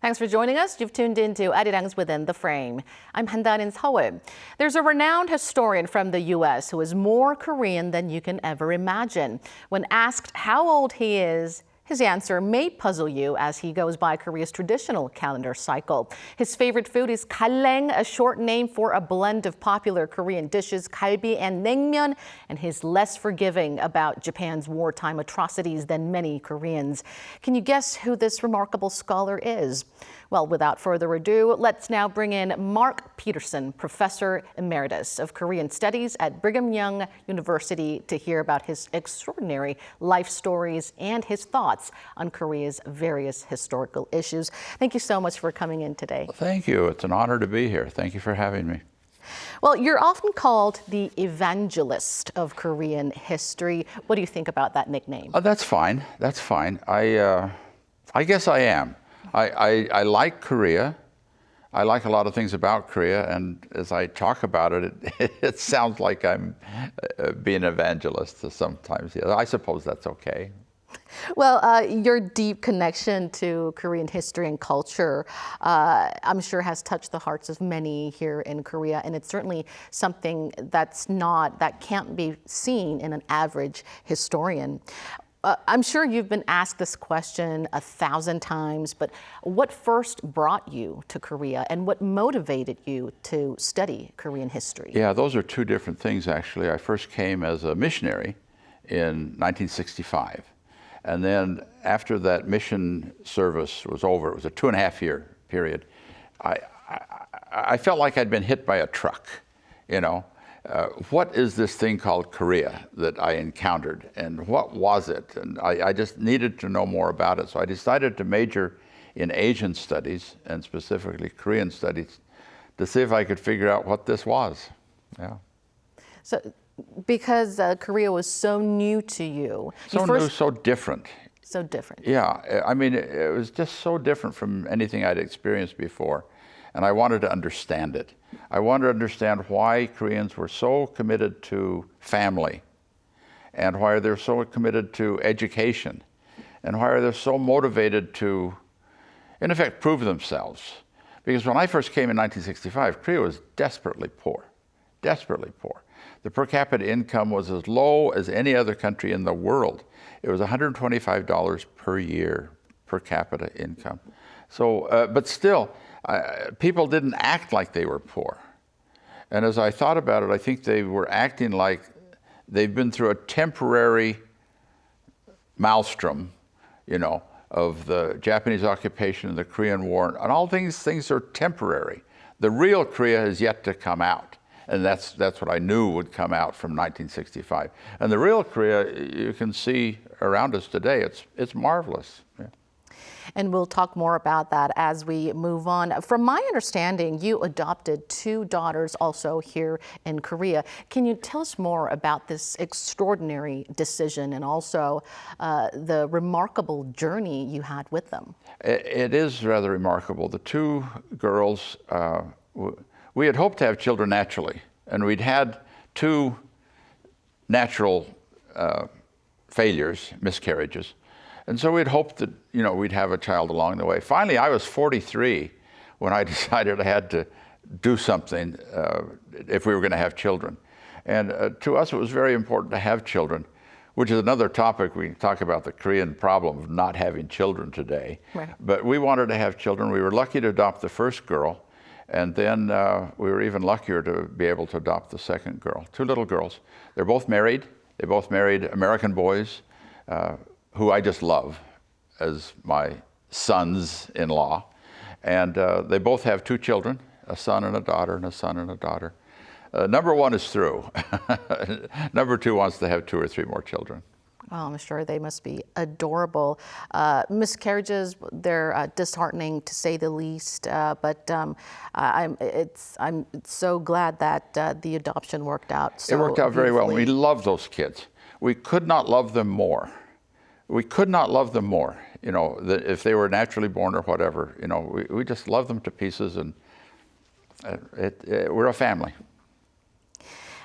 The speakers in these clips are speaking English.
Thanks for joining us. You've tuned into Arirang's Within the Frame. I'm Han Da-eun in Seoul. There's a renowned historian from the U.S. who is more Korean than you can ever imagine. When asked how old he is, his answer may puzzle you as he goes by Korea's traditional calendar cycle. His favorite food is galeng, a short name for a blend of popular Korean dishes, galbi and naengmyeon, and he's less forgiving about Japan's wartime atrocities than many Koreans. Can you guess who this remarkable scholar is? Well, without further ado, let's now bring in Mark Peterson, Professor Emeritus of Korean Studies at Brigham Young University, to hear about his extraordinary life stories and his thoughts on Korea's various historical issues. Thank you so much for coming in today. Well, thank you. It's an honor to be here. Thank you for having me. Well, you're often called the evangelist of Korean history. What do you think about that nickname? That's fine. That's fine. I guess I am. I like Korea. I like a lot of things about Korea, and as I talk about it, it sounds like I'm being an evangelist sometimes. Yeah, I suppose that's okay. Well, your deep connection to Korean history and culture, I'm sure has touched the hearts of many here in Korea, and it's certainly something that can't be seen in an average historian. I'm sure you've been asked this question 1,000 times, but what first brought you to Korea and what motivated you to study Korean history? Yeah, those are two different things, actually. I first came as a missionary in 1965. And then after that mission service was over, it was a 2.5-year period, I felt like I'd been hit by a truck, you know. What is this thing called Korea that I encountered, and what was it? And I just needed to know more about it. So I decided to major in Asian studies, and specifically Korean studies, to see if I could figure out what this was. Yeah. So, because Korea was so new to you. New, so different. So different. Yeah, I mean, it was just so different from anything I'd experienced before. And I wanted to understand it. I wanted to understand why Koreans were so committed to family, and why they're so committed to education, and why they're so motivated to, in effect, prove themselves. Because when I first came in 1965, Korea was desperately poor, desperately poor. The per capita income was as low as any other country in the world. It was $125 per year per capita income. So, but still, people didn't act like they were poor. And as I thought about it, I think they were acting like they've been through a temporary maelstrom, you know, of the Japanese occupation and the Korean War. And all things are temporary. The real Korea is yet to come out. And that's what I knew would come out from 1965. And the real Korea, you can see around us today, it's marvelous. Yeah. And we'll talk more about that as we move on. From my understanding, you adopted 2 daughters also here in Korea. Can you tell us more about this extraordinary decision and also the remarkable journey you had with them? It is rather remarkable. The 2 girls, we had hoped to have children naturally, and we'd had 2 natural failures, miscarriages. And so we'd hoped that, you know, we'd have a child along the way. Finally, I was 43 when I decided I had to do something if we were going to have children. And to us, it was very important to have children, which is another topic. We talk about the Korean problem of not having children today. Right. But we wanted to have children. We were lucky to adopt the first girl. And then we were even luckier to be able to adopt the second girl, 2 little girls. They're both married. They both married American boys, who I just love as my sons-in-law. And they both have 2 children, a son and a daughter, and a son and a daughter. Number 1 is through. Number 2 wants to have 2 or 3 more children. Well, I'm sure they must be adorable. Miscarriages, they're disheartening to say the least, but I'm so glad that the adoption worked out so It worked out very well. beautifully. We love those kids. We could not love them more. We could not love them more, you know, if they were naturally born or whatever. You know, we just love them to pieces, and we're a family.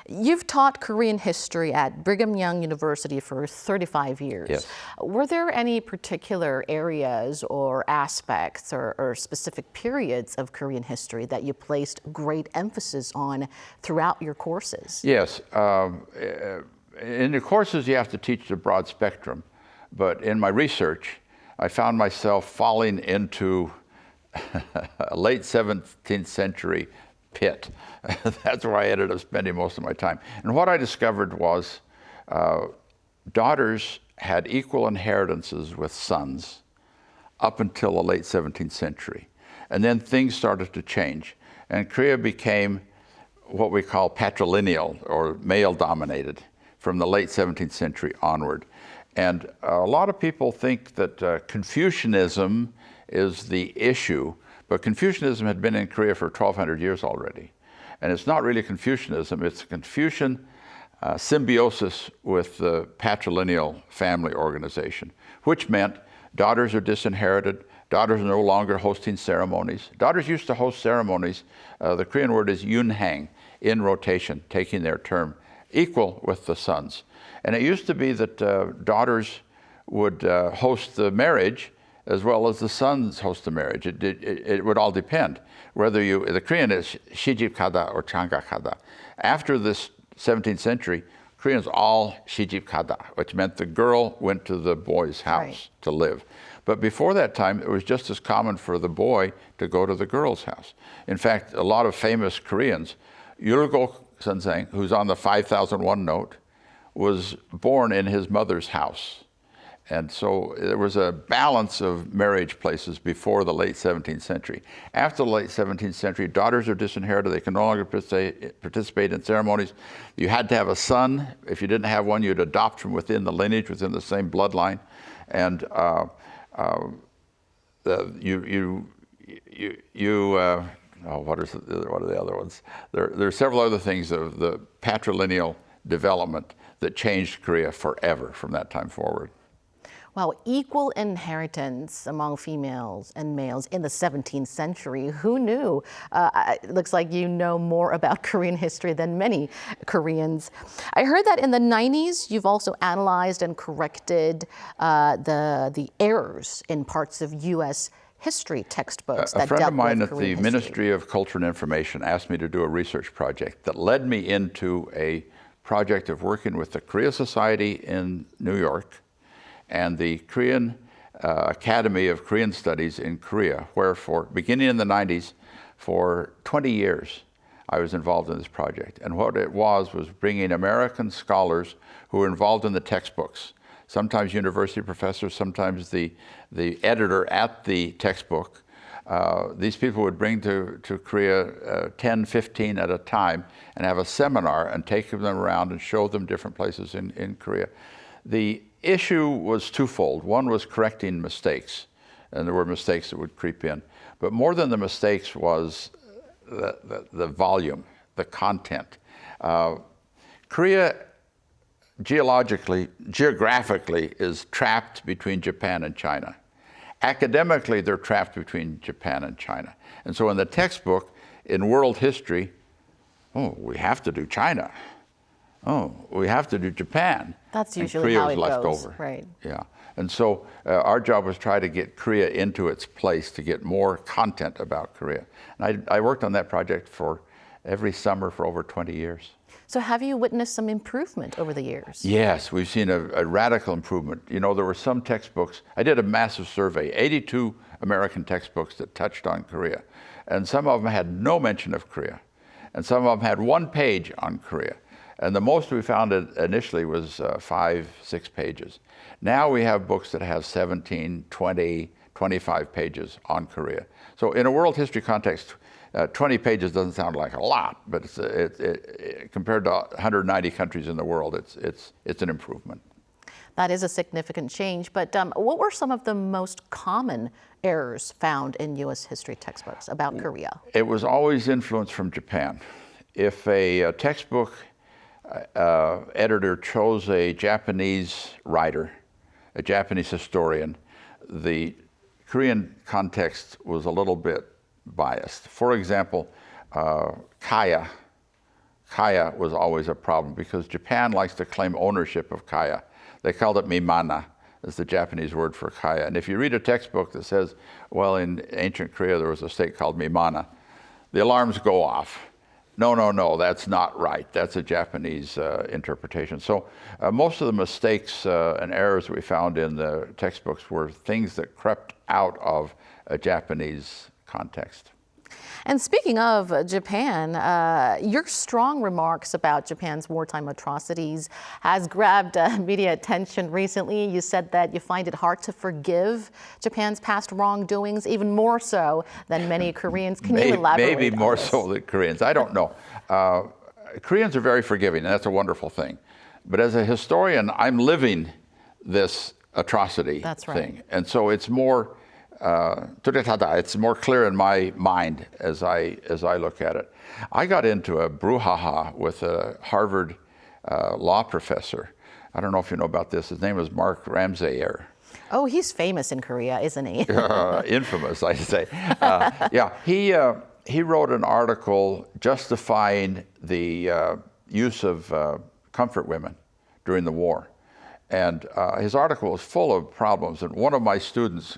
You've taught Korean history at Brigham Young University for 35 years. Yes. Were there any particular areas or aspects or specific periods of Korean history that you placed great emphasis on throughout your courses? Yes. In the courses, you have to teach the broad spectrum. But in my research, I found myself falling into a late 17th century pit. That's where I ended up spending most of my time. And what I discovered was daughters had equal inheritances with sons up until the late 17th century. And then things started to change. And Korea became what we call patrilineal, or male-dominated, from the late 17th century onward. And a lot of people think that Confucianism is the issue, but Confucianism had been in Korea for 1,200 years already. And it's not really Confucianism, it's Confucian symbiosis with the patrilineal family organization, which meant daughters are disinherited, daughters are no longer hosting ceremonies. Daughters used to host ceremonies, the Korean word is yunhang, in rotation, taking their term, equal with the sons. And it used to be that daughters would host the marriage as well as the sons host the marriage. It would all depend whether the Korean is 시집가다 or 장가가다. After this 17th century, Koreans all 시집가다, which meant the girl went to the boy's house to live. But before that time, it was just as common for the boy to go to the girl's house. In fact, a lot of famous Koreans, Yulgo Senseng, who's on the 5001 note, was born in his mother's house. And so there was a balance of marriage places before the late 17th century. After the late 17th century, daughters are disinherited. They can no longer participate in ceremonies. You had to have a son. If you didn't have one, you'd adopt from within the lineage, within the same bloodline. And what are the other ones? There are several other things of the patrilineal development that changed Korea forever from that time forward. Wow, equal inheritance among females and males in the 17th century. Who knew? It looks like you know more about Korean history than many Koreans. I heard that in the 90s, you've also analyzed and corrected the errors in parts of U.S. history textbooks that dealt with Korean history. A friend of mine at the Ministry of Culture and Information asked me to do a research project that led me into a project of working with the Korea Society in New York and the Korean Academy of Korean Studies in Korea, where beginning in the 90s, for 20 years, I was involved in this project. And what it was bringing American scholars who were involved in the textbooks, sometimes university professors, sometimes the editor at the textbook. These people would bring to Korea 10, 15 at a time and have a seminar and take them around and show them different places in Korea. The issue was twofold. One was correcting mistakes, and there were mistakes that would creep in. But more than the mistakes was the volume, the content. Korea geographically is trapped between Japan and China. Academically, they're trapped between Japan and China. And so in the textbook, in world history, we have to do China. We have to do Japan. That's usually how it goes. Korea was left over. Right. Yeah. And so our job was try to get Korea into its place, to get more content about Korea. And I worked on that project for every summer for over 20 years. So have you witnessed some improvement over the years? Yes, we've seen a radical improvement. You know, there were some textbooks. I did a massive survey, 82 American textbooks that touched on Korea. And some of them had no mention of Korea. And some of them had one page on Korea. And the most we found initially was 5, 6 pages. Now we have books that have 17, 20, 25 pages on Korea. So in a world history context, 20 pages doesn't sound like a lot, but compared to 190 countries in the world, it's an improvement. That is a significant change, but what were some of the most common errors found in U.S. history textbooks about Korea? It was always influence from Japan. If a textbook editor chose a Japanese writer, a Japanese historian, the Korean context was a little bit biased. For example, kaya kaya was always a problem because Japan likes to claim ownership of kaya. They called it mimana, is the Japanese word for kaya. And if you read a textbook that says, well, in ancient Korea there was a state called mimana, the alarms go off. No, no, no, that's not right. That's a Japanese interpretation. So most of the mistakes and errors we found in the textbooks were things that crept out of a Japanese context. And speaking of Japan, your strong remarks about Japan's wartime atrocities has grabbed media attention recently. You said that you find it hard to forgive Japan's past wrongdoings, even more so than many Koreans. Can you elaborate Maybe more on this? so than Koreans. I don't know. Koreans are very forgiving, and that's a wonderful thing. But as a historian, I'm living this atrocity thing. And so it's more it's more clear in my mind as I look at it. I got into a brouhaha with a Harvard law professor. I don't know if you know about this. His name was Mark Ramsayer. Oh, he's famous in Korea, isn't he? Infamous, I say. He wrote an article justifying the use of comfort women during the war. And his article was full of problems. And one of my students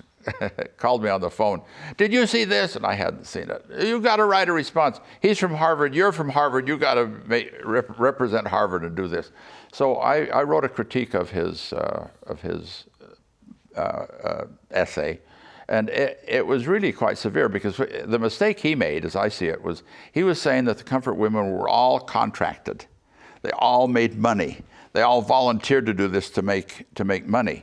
called me on the phone. Did you see this? And I hadn't seen it. You've got to write a response. He's from Harvard. You're from Harvard. You've got to represent Harvard and do this. So I wrote a critique of his essay. And it was really quite severe because the mistake he made, as I see it, was he was saying that the comfort women were all contracted. They all made money. They all volunteered to do this to make money.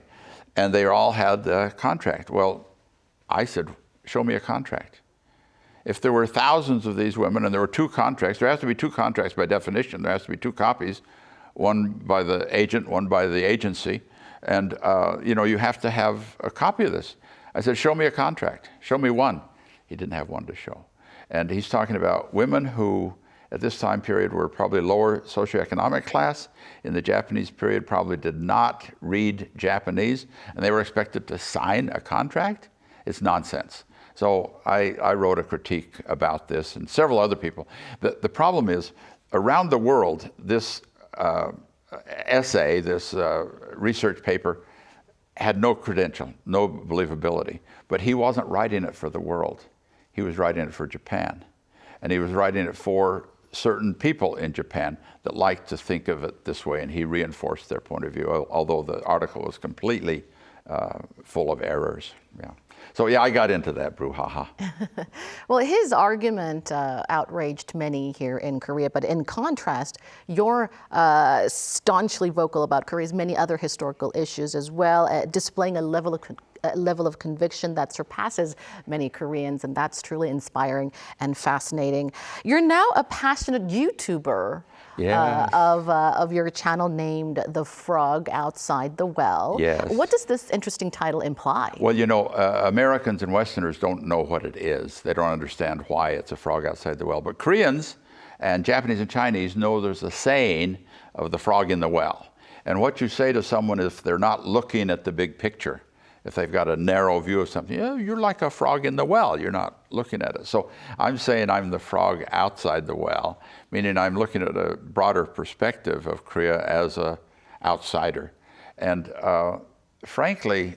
And they all had a contract. Well, I said, show me a contract. If there were thousands of these women and there were two contracts, there has to be two contracts by definition. There has to be two copies, one by the agent, one by the agency. And you have to have a copy of this. I said, show me a contract. Show me one. He didn't have one to show. And he's talking about women who, at this time period, were probably lower socioeconomic class. In the Japanese period, probably did not read Japanese, and they were expected to sign a contract. It's nonsense. So I wrote a critique about this, and several other people. The problem is, around the world, this essay, this research paper, had no credential, no believability. But he wasn't writing it for the world. He was writing it for Japan. And he was writing it for certain people in Japan that like to think of it this way, and he reinforced their point of view, although the article was completely full of errors. Yeah. So I got into that brouhaha. Well, his argument outraged many here in Korea, but in contrast, you're staunchly vocal about Korea's many other historical issues as well, displaying a level of conviction that surpasses many Koreans, and that's truly inspiring and fascinating. You're now a passionate YouTuber. Yes. Of your channel named The Frog Outside the Well. Yes. What does this interesting title imply? Well, Americans and Westerners don't know what it is. They don't understand why it's a frog outside the well. But Koreans and Japanese and Chinese know there's a saying of the frog in the well. And what you say to someone if they're not looking at the big picture, if they've got a narrow view of something, you're like a frog in the well. You're not looking at it. So I'm saying I'm the frog outside the well, meaning I'm looking at a broader perspective of Korea as an outsider. And frankly,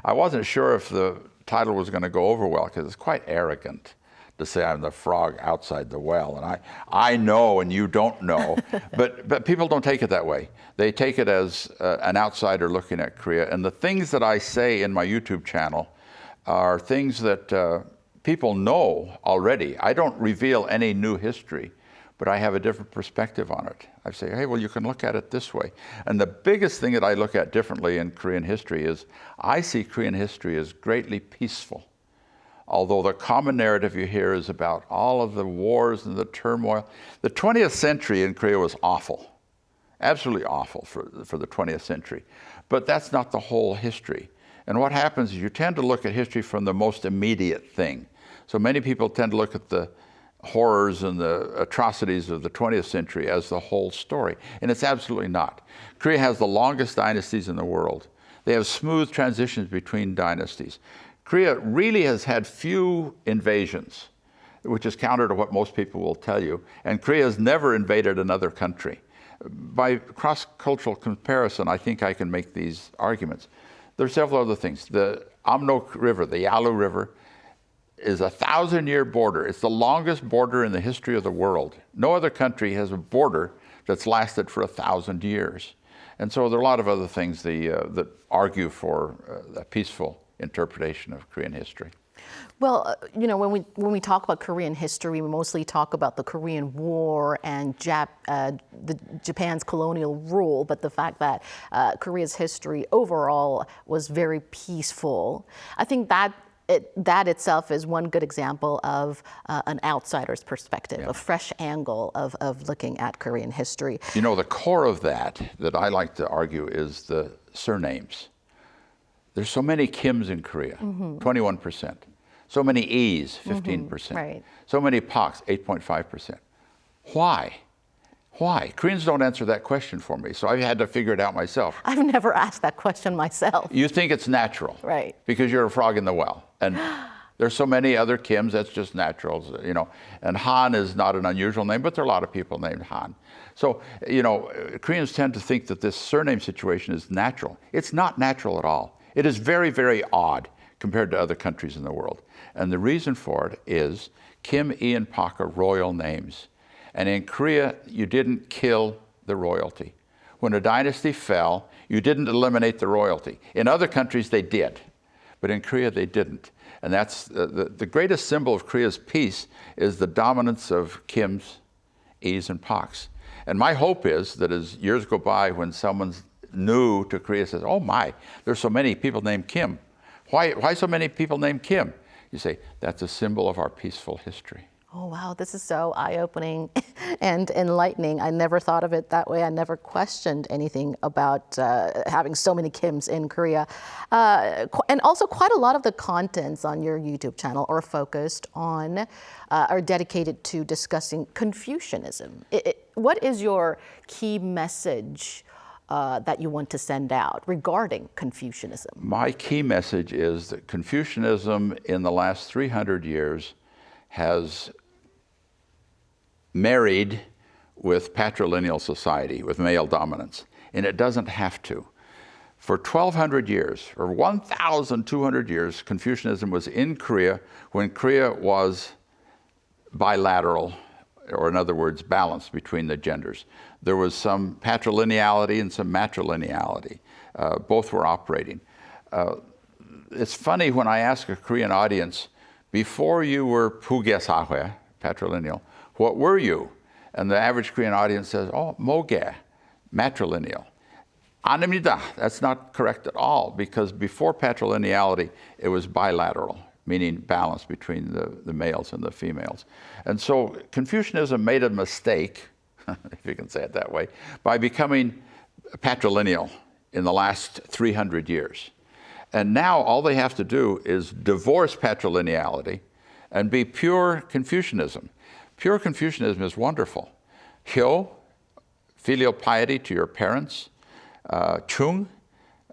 I wasn't sure if the title was going to go over well because it's quite arrogant to say I'm the frog outside the well. And I know and you don't know, but people don't take it that way. They take it as an outsider looking at Korea. And the things that I say in my YouTube channel are things that people know already. I don't reveal any new history, but I have a different perspective on it. I say, hey, well, you can look at it this way. And the biggest thing that I look at differently in Korean history is I see Korean history as greatly peaceful. Although the common narrative you hear is about all of the wars and the turmoil. The 20th century in Korea was awful, absolutely awful for the 20th century. But that's not the whole history. And what happens is you tend to look at history from the most immediate thing. So many people tend to look at the horrors and the atrocities of the 20th century as the whole story. And it's absolutely not. Korea has the longest dynasties in the world. They have smooth transitions between dynasties. Korea really has had few invasions. which is counter to what most people will tell you. And Korea has never invaded another country. By cross-cultural comparison, I think I can make these arguments. There are several other things. The Amnok River, the Yalu River, is a 1,000-year border. It's the longest border in the history of the world. No other country has a border that's lasted for 1,000 years. And so there are a lot of other things that argue for a peaceful interpretation of Korean history. Well, you know, when we talk about Korean history, we mostly talk about the Korean War and Japan's colonial rule, but the fact that Korea's history overall was very peaceful, I think that itself is one good example of an outsider's perspective, a fresh angle of looking at Korean history. You know, the core of that I like to argue is the surnames. There's so many Kims in Korea, 21%. So many E's, 15%. Right. So many Paks, 8.5%. Why? Why? Koreans don't answer that question for me, so I had to figure it out myself. I've never asked that question myself. You think it's natural. Right. Because you're a frog in the well. And there's so many other Kims, that's just natural, you know. And Han is not an unusual name, but there are a lot of people named Han. So, you know, Koreans tend to think that this surname situation is natural. It's not natural at all. It is very, very odd compared to other countries in the world. And the reason for it is Kim, E, and Pak are royal names. And in Korea, you didn't kill the royalty. When a dynasty fell, you didn't eliminate the royalty. In other countries, they did. But in Korea, they didn't. And that's the greatest symbol of Korea's peace is the dominance of Kims, E's, and Paks. And my hope is that as years go by, when someone's new to Korea says, oh my, there's so many people named Kim. Why so many people named Kim? You say, that's a symbol of our peaceful history. Oh, wow, this is so eye-opening and enlightening. I never thought of it that way. I never questioned anything about having so many Kims in Korea. And also quite a lot of the contents on your YouTube channel are focused on, are dedicated to discussing Confucianism. What is your key message that you want to send out regarding Confucianism? My key message is that Confucianism in the last 300 years has married with patrilineal society, with male dominance, and it doesn't have to. For 1,200 years, or 1,200 years, Confucianism was in Korea when Korea was bilateral, or in other words, balanced between the genders. There was some patrilineality and some matrilineality. Both were operating. It's funny when I ask a Korean audience, before you were pugesahwe, patrilineal, what were you? And the average Korean audience says, oh, moge, matrilineal. 아닙니다. That's not correct at all, because before patrilineality, it was bilateral, meaning balance between the males and the females. And so Confucianism made a mistake, if you can say it that way, by becoming patrilineal in the last 300 years. And now all they have to do is divorce patrilineality and be pure Confucianism. Pure Confucianism is wonderful. Hyo, filial piety to your parents. Chung,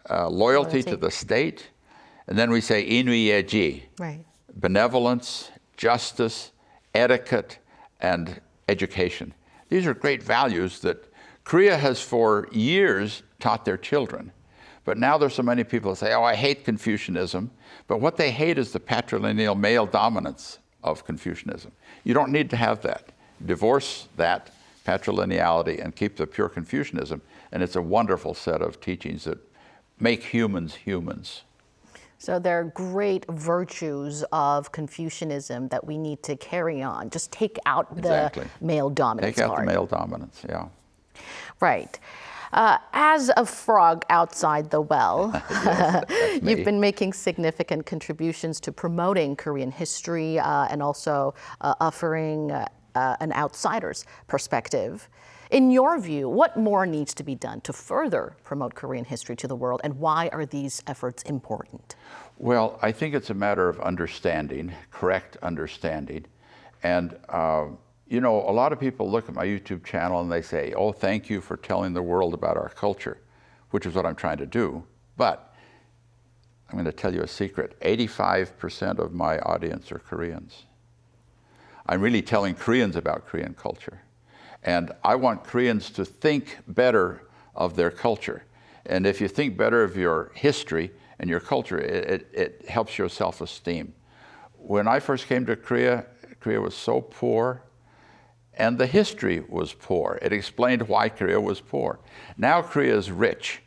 loyalty to the state. And then we say inui-yeji, right. Benevolence, justice, etiquette, and education. These are great values that Korea has for years taught their children. But now there's so many people that say, oh, I hate Confucianism. But what they hate is the patrilineal male dominance of Confucianism. You don't need to have that. Divorce that patrilineality and keep the pure Confucianism. And it's a wonderful set of teachings that make humans humans. So there are great virtues of Confucianism that we need to carry on. Just take out exactly. The male dominance part. Take out part. the male dominance, yeah. Right. As a frog outside the well, yes, you've been making significant contributions to promoting Korean history and also offering an outsider's perspective. In your view, what more needs to be done to further promote Korean history to the world, and why are these efforts important? Well, I think it's a matter of understanding, correct understanding. And, you know, a lot of people look at my YouTube channel and they say, oh, thank you for telling the world about our culture, which is what I'm trying to do. But I'm going to tell you a secret. 85% of my audience are Koreans. I'm really telling Koreans about Korean culture. And I want Koreans to think better of their culture. And if you think better of your history and your culture, it helps your self-esteem. When I first came to Korea, Korea was so poor, and the history was poor. It explained why Korea was poor. Now Korea is rich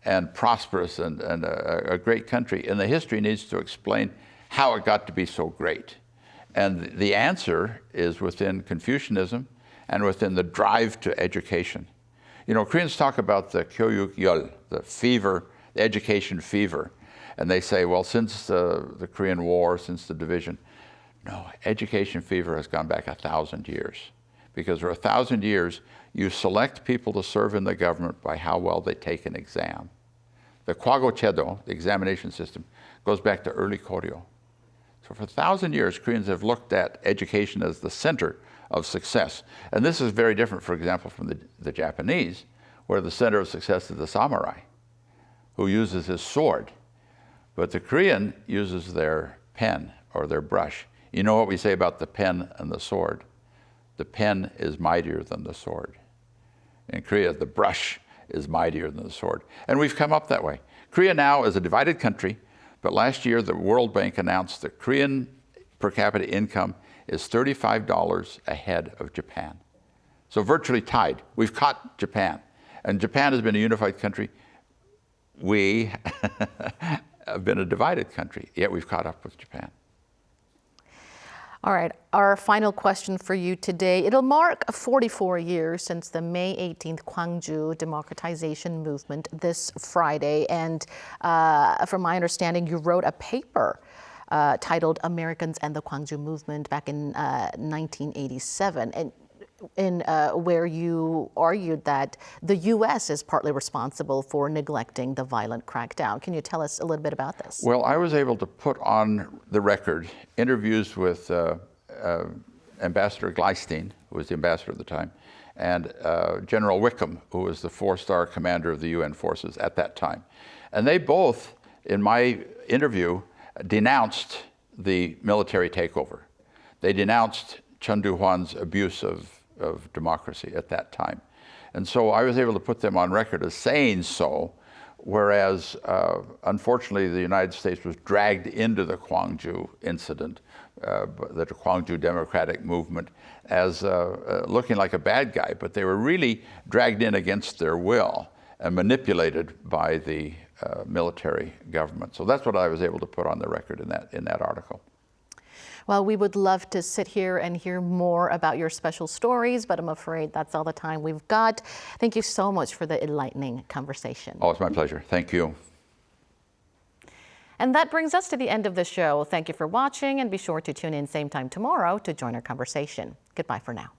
and prosperous and a great country, and the history needs to explain how it got to be so great. And the answer is within Confucianism and within the drive to education. You know, Koreans talk about the 교육열, the fever, the education fever. And they say, well, since the Korean War, since the division, no, education fever has gone back 1,000 years. Because for 1,000 years, you select people to serve in the government by how well they take an exam. The 과거제도, the examination system, goes back to early Koryo. So for 1,000 years, Koreans have looked at education as the center of success. And this is very different, for example, from the Japanese, where the center of success is the samurai, who uses his sword. But the Korean uses their pen or their brush. You know what we say about the pen and the sword? The pen is mightier than the sword. In Korea, the brush is mightier than the sword. And we've come up that way. Korea now is a divided country, but last year the World Bank announced that Korean per capita income is $35 ahead of Japan. So virtually tied. We've caught Japan. And Japan has been a unified country. We have been a divided country, yet we've caught up with Japan. All right, our final question for you today. It'll mark 44 years since the May 18th Kwangju democratization movement this Friday. And from my understanding, you wrote a paper titled Americans and the Kwangju Movement back in 1987. And where you argued that the U.S. is partly responsible for neglecting the violent crackdown. Can you tell us a little bit about this? Well, I was able to put on the record interviews with Ambassador Gleistein, who was the ambassador at the time, and General Wickham, who was the four-star commander of the UN forces at that time. And they both, in my interview, denounced the military takeover. They denounced Chun Doo-hwan's abuse of democracy at that time. And so I was able to put them on record as saying so, whereas unfortunately the United States was dragged into the Kwangju incident, the Kwangju democratic movement, as looking like a bad guy, but they were really dragged in against their will and manipulated by the military government. So that's what I was able to put on the record in that article. Well, we would love to sit here and hear more about your special stories, but I'm afraid that's all the time we've got. Thank you so much for the enlightening conversation. Oh, it's my pleasure. Thank you. And that brings us to the end of the show. Thank you for watching, and be sure to tune in same time tomorrow to join our conversation. Goodbye for now.